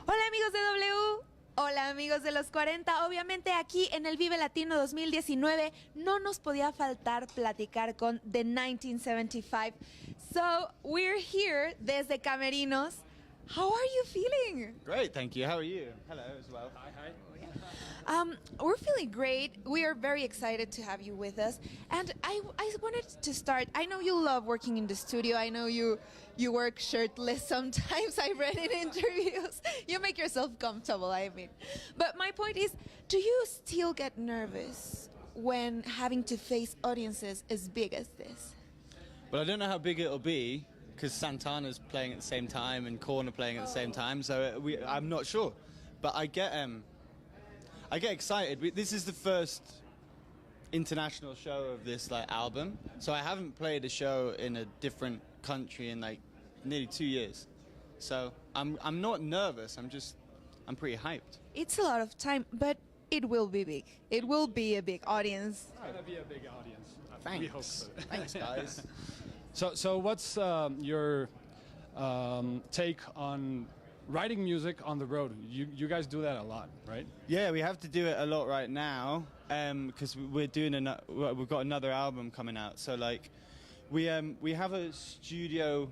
Hola amigos de W, hola amigos de los 40. Obviamente aquí en el Vive Latino 2019 no nos podía faltar platicar con The 1975. So we're here desde Camerinos. How are you feeling? Great, thank you. How are you? Hello as well. Hi. We're feeling great. We are very excited to have you with us. And I wanted to start. I know you love working in the studio. I know you work shirtless sometimes. I've read in interviews. You make yourself comfortable, I mean. But my point is, do you still get nervous when having to face audiences as big as this? Well, I don't know how big it'll be because Santana's playing at the same time and Korn are playing at the same time, so I'm not sure. But I get excited. This is the first international show of this album, so I haven't played a show in a different country in nearly 2 years. So I'm not nervous. I'm pretty hyped. It's a lot of time, but it will be big. It will be a big audience. It's gonna be a big audience. Thanks. We hope so. Thanks, guys. So what's your take on writing music on the road? You guys do that a lot, right? Yeah, we have to do it a lot right now because we're doing we've got another album coming out. So we have a studio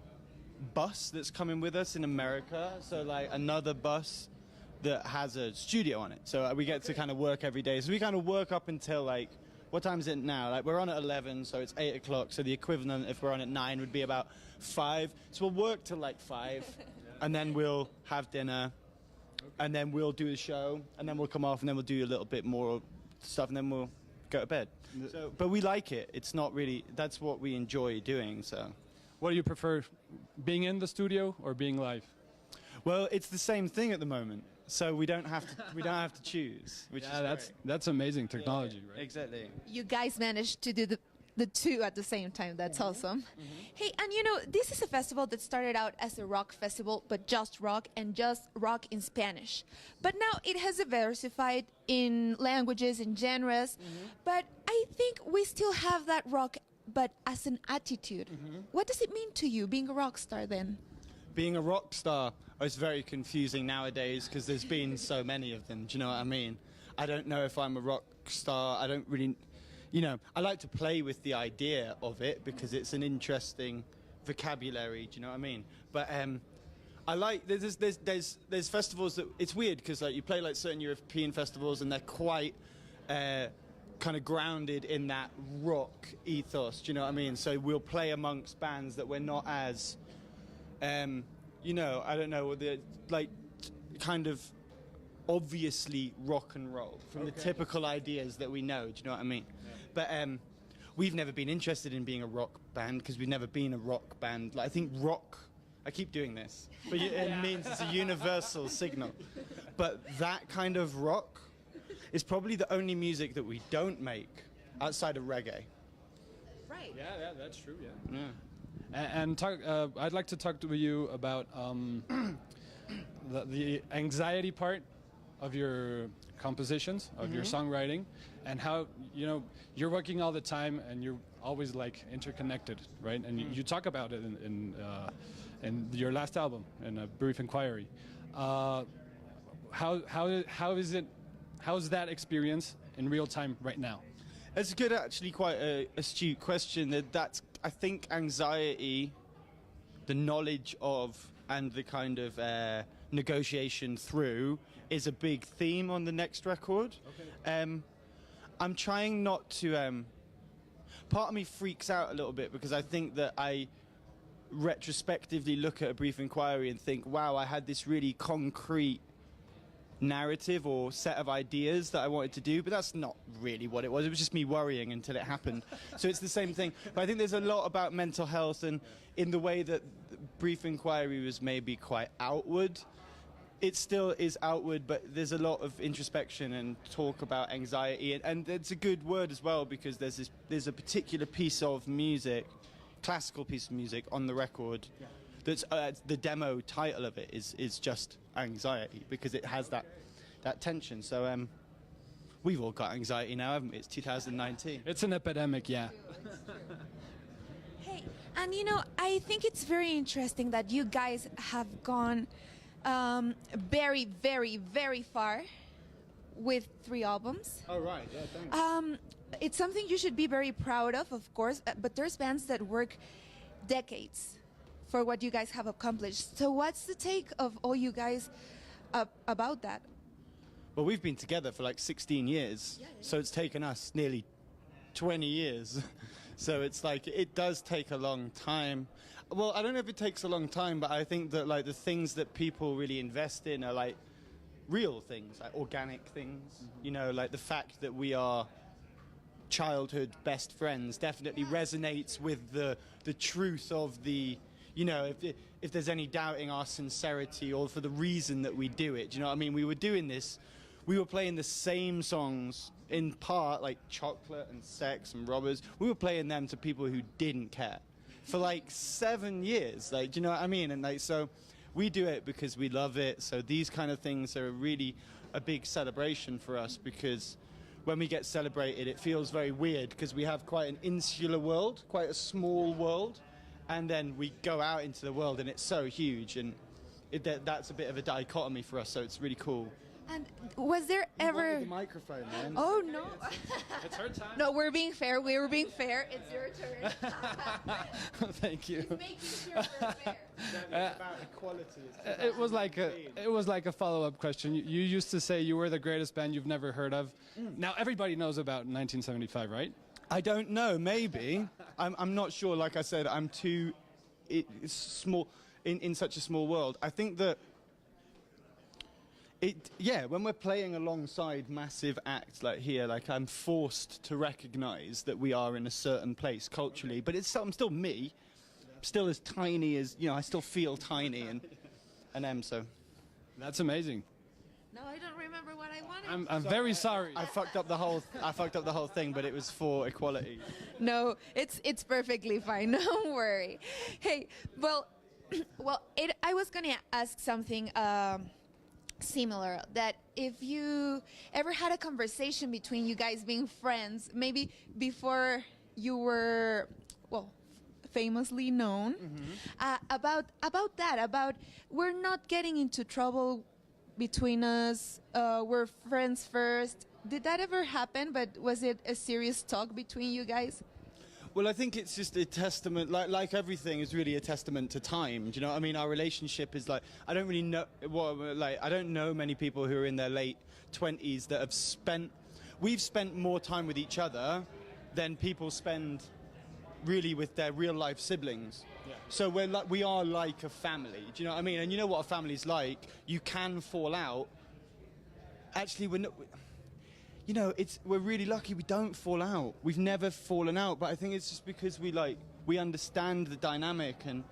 bus that's coming with us in America. So another bus that has a studio on it. So we get to kind of work every day. So we kind of work up until what time is it now? We're on at 11, so it's 8 o'clock. So the equivalent if we're on at 9 would be about 5. So we'll work till 5. And then we'll have dinner, and then we'll do the show, and then we'll come off, and then we'll do a little bit more stuff, and then we'll go to bed. So, but we like it. It's not really, that's what we enjoy doing. So, What do you prefer, being in the studio or being live? well, it's the same thing at the moment. So we don't have to choose. Which is That's amazing technology, right? Exactly. You guys managed to do the two at the same time. That's awesome. Hey, and this is a festival that started out as a rock festival, but just rock and just rock in Spanish. But now it has diversified in languages and genres. But I think we still have that rock, but as an attitude. What does it mean to you, being a rock star then? Being a rock star is very confusing nowadays because there's been so many of them. Do you know what I mean? I don't know if I'm a rock star. I don't really... I like to play with the idea of it because it's an interesting vocabulary. Do you know what I mean? But I like there's festivals that it's weird because you play certain European festivals and they're quite kind of grounded in that rock ethos. Do you know what I mean? So we'll play amongst bands that we're not as I don't know, the kind of obviously rock and roll from the typical ideas that we know. Do you know what I mean? Yeah. But we've never been interested in being a rock band because we've never been a rock band. I think rock, I keep doing this, but it means it's a universal signal. But that kind of rock is probably the only music that we don't make outside of reggae. Right. Yeah, that's true. Yeah. And I'd like to talk to you about the anxiety part of your compositions, of your songwriting, and how you're working all the time and you're always interconnected, right? And you talk about it in your last album, in A Brief Inquiry. How is that experience in real time right now? It's good, actually, quite an astute question. That's I think anxiety, the knowledge of, and the kind of negotiation through is a big theme on the next record. Okay. I'm trying not to... part of me freaks out a little bit because I think that I retrospectively look at A Brief Inquiry and think, wow, I had this really concrete narrative or set of ideas that I wanted to do, but that's not really what it was. It was just me worrying until it happened. So it's the same thing. But I think there's a lot about mental health, and in the way that Brief Inquiry was maybe quite outward, it still is outward, but there's a lot of introspection and talk about anxiety, and it's a good word as well because there's a particular piece of music, classical piece of music on the record. Yeah. That's the demo title of it is just anxiety because it has that tension. So we've all got anxiety now, haven't we? It's 2019. It's an epidemic, yeah. Hey, and I think it's very interesting that you guys have gone very, very, very far with 3 albums. Oh, right. Yeah, thanks. It's something you should be very proud of course, but there's bands that work decades for what you guys have accomplished. So what's the take of all you guys about that? Well, we've been together for like 16 years, so it's taken us nearly 20 years. So it's like, it does take a long time. Well, I don't know if it takes a long time, but I think that like the things that people really invest in are like real things, like organic things. You know, like the fact that we are childhood best friends definitely resonates with the truth of the, you know, if there's any doubting our sincerity or for the reason that we do it. Do you know what I mean? We were doing this, we were playing the same songs in part, like Chocolate and Sex and Robbers. We were playing them to people who didn't care for like 7 years. Like, do you know what I mean? And like, so we do it because we love it. So these kind of things are really a big celebration for us, because when we get celebrated, it feels very weird because we have quite an insular world, quite a small world, and then we go out into the world and it's so huge, and that's a bit of a dichotomy for us, so it's really cool. And was there You ever... wanted the microphone, man. Oh, no. It's her time. No, we're being fair. We were being fair. It's your turn. Thank you. He's making sure we're fair. It's about equality. It's It was like a follow-up question. You used to say you were the greatest band you've never heard of. Now everybody knows about 1975, right? I don't know, maybe. I'm not sure. Like I said, I'm too small in such a small world. I think that when we're playing alongside massive acts like here, like I'm forced to recognize that we are in a certain place culturally, but I'm still me, still as tiny as, you know, I still feel tiny and am so. That's amazing. No, I don't remember what I wanted. I'm very sorry. I fucked up the whole thing, but it was for equality. No, it's perfectly fine. Don't worry. Hey, well, I was gonna ask something similar. That if you ever had a conversation between you guys being friends, maybe before you were, well, famously known, about that, about we're not getting into trouble between us, we're friends first. Did that ever happen? But was it a serious talk between you guys? Well, I think it's just a testament, like everything is really a testament to time. Do you know what I mean? Our relationship is like, I don't really know, I don't know many people who are in their late 20s that have we've spent more time with each other than people spend really with their real life siblings. Yeah. So we are like a family. Do you know what I mean? And you know what a family's like? You can fall out. Actually, we're not... You know, we're really lucky we don't fall out. We've never fallen out, but I think it's just because we understand the dynamic, and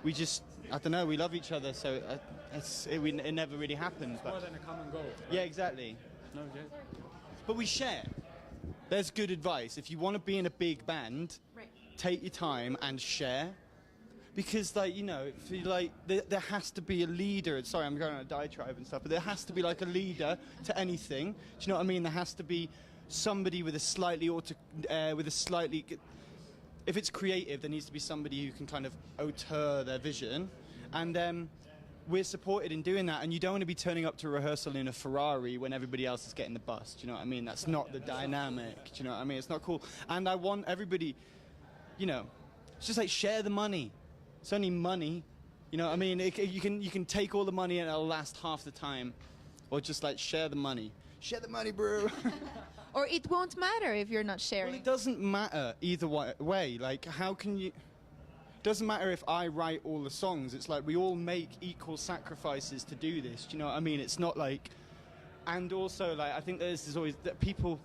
we just, I don't know, we love each other, so it never really happens. More than a common goal. Right? Yeah, exactly. No, yeah. But we share. There's good advice. If you want to be in a big band, Right. take your time and share. Because, like, you know, there has to be a leader. Sorry, I'm going on a diatribe and stuff, but there has to be, like, a leader to anything. Do you know what I mean? There has to be somebody with a slightly... If it's creative, there needs to be somebody who can kind of auteur their vision. And we're supported in doing that. And you don't want to be turning up to rehearsal in a Ferrari when everybody else is getting the bus. Do you know what I mean? That's not the dynamic. Do you know what I mean? It's not cool. And I want everybody, you know, it's just like share the money. It's only money, you know what I mean? You can take all the money and it'll last half the time, or just like share the money. Share the money, bro. Or it won't matter if you're not sharing. Well, it doesn't matter either way. Like, how can you... It doesn't matter if I write all the songs. It's like we all make equal sacrifices to do this. Do you know what I mean? It's not like... And also, like, I think there's always... that people...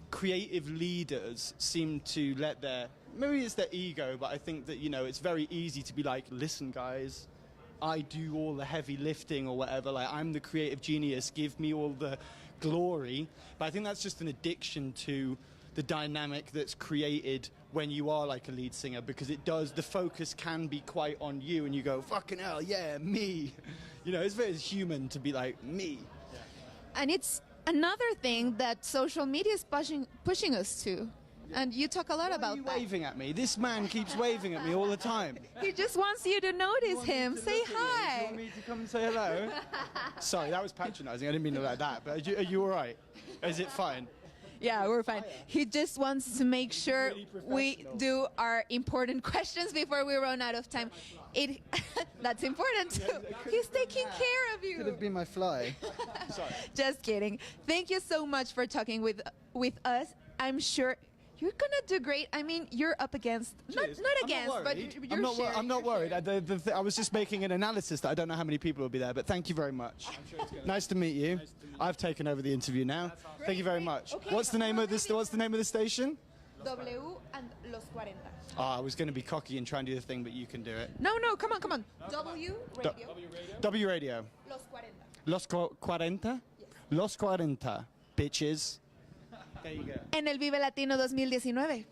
Creative leaders seem to let their... Maybe it's their ego, but I think that, you know, it's very easy to be like, listen, guys, I do all the heavy lifting or whatever. Like, I'm the creative genius. Give me all the glory. But I think that's just an addiction to the dynamic that's created when you are like a lead singer, because it does, the focus can be quite on you, and you go, fucking hell, yeah, me. You know, it's very human to be like, me. And it's another thing that social media is pushing us to. and you talk a lot Why are about you that. waving at me? This man keeps waving at me all the time. He just wants you to notice him. Say Do you hi. want me to come and say hello? Sorry, that was patronising. I didn't mean it like that. But are you all right? Is it fine? Yeah, we're fine. He just wants to make sure Really we professional. do our important questions before we run out of time. It that's important too. He's taking care of Could have you. been my fly. Sorry. Just kidding. Thank you so much for talking with us. I'm sure you're gonna do great. I mean, you're up against not Cheers. against, I'm not but worried. you're sharing. I'm not you're worried. sharing. I was just making an analysis that I don't know how many people will be there, but thank you very much. Nice to meet you. I've taken over the interview now. Thank you very much. Okay. What's the name of this? What's the name of the station? W and Los 40. Oh, I was going to be cocky and try and do the thing, but you can do it. No, come on. W radio. W Radio. Los 40. Los 40? Los 40, bitches. There you go. En el Vive Latino 2019.